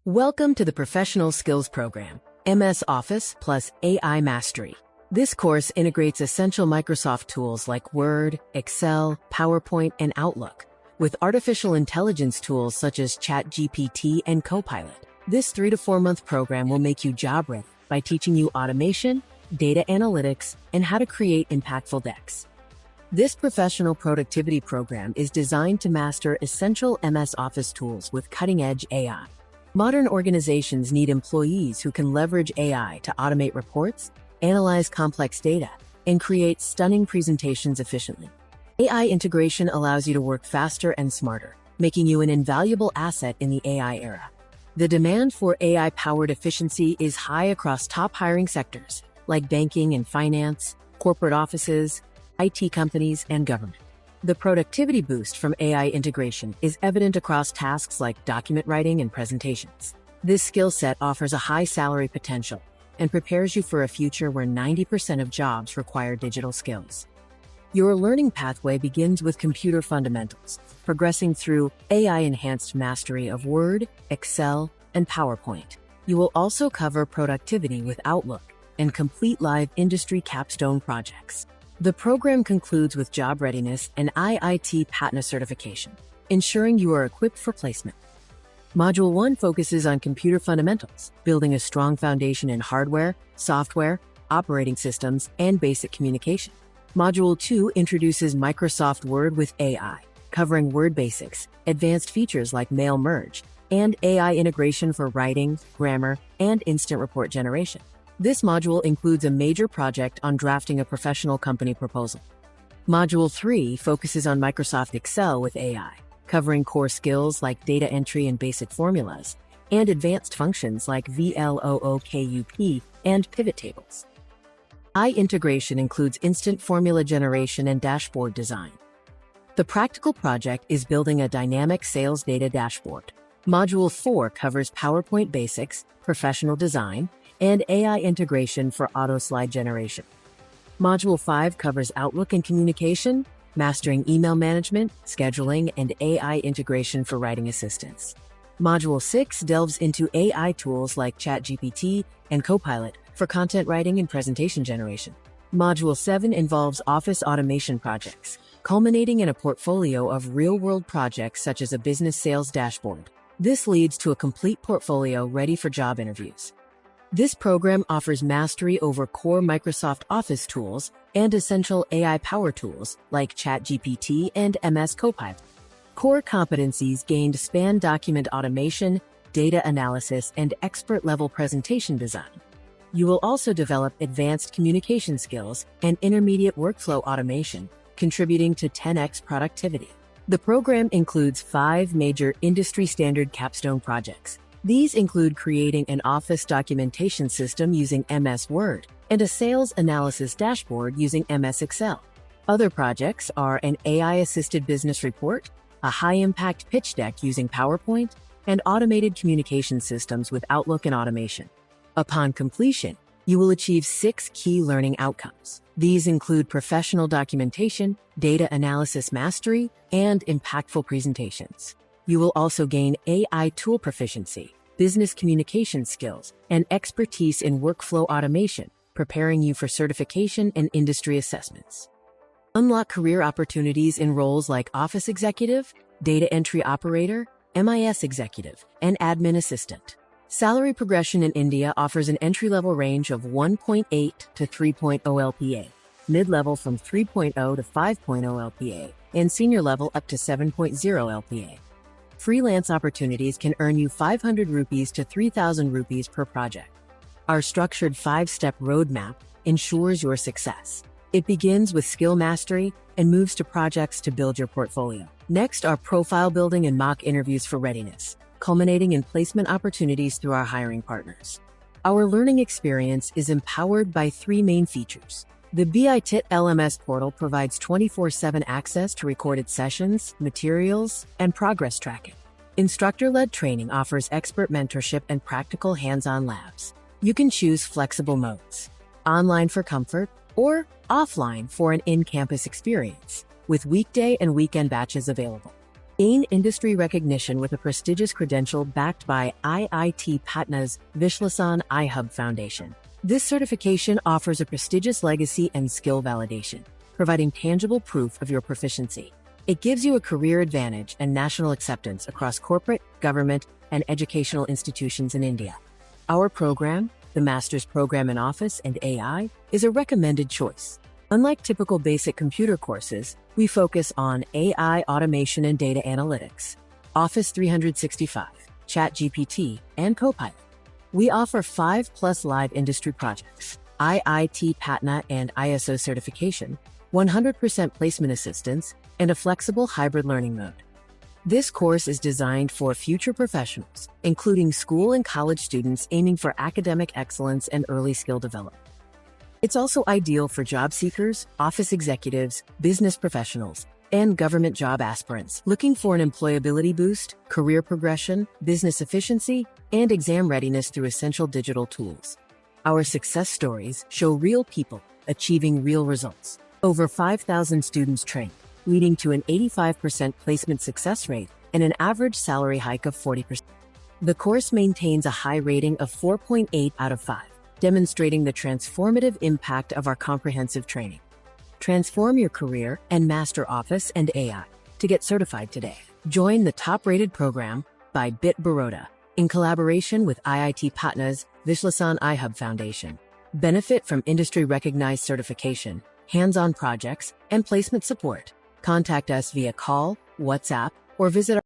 Welcome to the Professional Skills Program, MS Office plus AI Mastery. This course integrates essential Microsoft tools like Word, Excel, PowerPoint, and Outlook, with artificial intelligence tools such as ChatGPT and Copilot. This 3 to 4 month program will make you job ready by teaching you automation, data analytics, and how to create impactful decks. This professional productivity program is designed to master essential MS Office tools with cutting-edge AI. Modern organizations need employees who can leverage AI to automate reports, analyze complex data, and create stunning presentations efficiently. AI integration allows you to work faster and smarter, making you an invaluable asset in the AI era. The demand for AI-powered efficiency is high across top hiring sectors like banking and finance, corporate offices, IT companies, and government. The productivity boost from AI integration is evident across tasks like document writing and presentations. This skill set offers a high salary potential and prepares you for a future where 90% of jobs require digital skills. Your learning pathway begins with computer fundamentals, progressing through AI-enhanced mastery of Word, Excel, and PowerPoint. You will also cover productivity with Outlook and complete live industry capstone projects. The program concludes with job readiness and IIT Patna certification, ensuring you are equipped for placement. Module 1 focuses on computer fundamentals, building a strong foundation in hardware, software, operating systems, and basic communication. Module 2 introduces Microsoft Word with AI, covering Word basics, advanced features like mail merge, and AI integration for writing, grammar, and instant report generation. This module includes a major project on drafting a professional company proposal. Module 3 focuses on Microsoft Excel with AI, covering core skills like data entry and basic formulas, and advanced functions like 𝐔𝐩𝐿𝐽𝐼 and pivot tables. AI integration includes instant formula generation and dashboard design. The practical project is building a dynamic sales data dashboard. Module 4 covers PowerPoint basics, professional design, and AI integration for auto slide generation. Module 5 covers Outlook and communication, mastering email management, scheduling, and AI integration for writing assistants. Module 6 delves into AI tools like ChatGPT and Copilot for content writing and presentation generation. Module 7 involves office automation projects, culminating in a portfolio of real-world projects such as a business sales dashboard. This leads to a complete portfolio ready for job interviews. This program offers mastery over core Microsoft Office tools and essential AI power tools like ChatGPT and MS Copilot. Core competencies gained span document automation, data analysis, and expert-level presentation design. You will also develop advanced communication skills and intermediate workflow automation, contributing to 10x productivity. The program includes 5 major industry-standard capstone projects. These include creating an office documentation system using MS Word and a sales analysis dashboard using MS Excel. Other projects are an AI-assisted business report, a high-impact pitch deck using PowerPoint, and automated communication systems with Outlook and automation. Upon completion, you will achieve 6 key learning outcomes. These include professional documentation, data analysis mastery, and impactful presentations. You will also gain AI tool proficiency, business communication skills, and expertise in workflow automation, preparing you for certification and industry assessments. Unlock career opportunities in roles like office executive, data entry operator, MIS executive, and admin assistant. Salary progression in India offers an entry-level range of 1.8 to 3.0 LPA, mid-level from 3.0 to 5.0 LPA, and senior level up to 7.0 LPA. Freelance opportunities can earn you 500 rupees to 3,000 rupees per project. Our structured 5-step roadmap ensures your success. It begins with skill mastery and moves to projects to build your portfolio. Next are profile building and mock interviews for readiness, culminating in placement opportunities through our hiring partners. Our learning experience is empowered by 3 main features. The BITIT LMS portal provides 24/7 access to recorded sessions, materials, and progress tracking. Instructor-led training offers expert mentorship and practical hands-on labs. You can choose flexible modes, online for comfort or offline for an in-campus experience, with weekday and weekend batches available. Gain industry recognition with a prestigious credential backed by IIT Patna's Vishlesan I-Hub Foundation. This certification offers a prestigious legacy and skill validation, providing tangible proof of your proficiency. It gives you a career advantage and national acceptance across corporate, government, and educational institutions in India. Our program, the Master's Program in Office and AI, is a recommended choice. Unlike typical basic computer courses, we focus on AI automation and data analytics, Office 365, ChatGPT, and Copilot. We offer 5+ live industry projects, IIT Patna and ISO certification, 100% placement assistance, and a flexible hybrid learning mode. This course is designed for future professionals, including school and college students aiming for academic excellence and early skill development. It's also ideal for job seekers, office executives, business professionals, and government job aspirants looking for an employability boost, career progression, business efficiency, and exam readiness through essential digital tools. Our success stories show real people achieving real results. Over 5,000 students trained, leading to an 85% placement success rate and an average salary hike of 40%. The course maintains a high rating of 4.8 out of 5, demonstrating the transformative impact of our comprehensive training. Transform your career and master Office and AI. To get certified today, join the top-rated program by Baroda in collaboration with IIT Patna's Vishlesan I-Hub Foundation. Benefit from industry-recognized certification, hands-on projects, and placement support. Contact us via call, WhatsApp, or visit our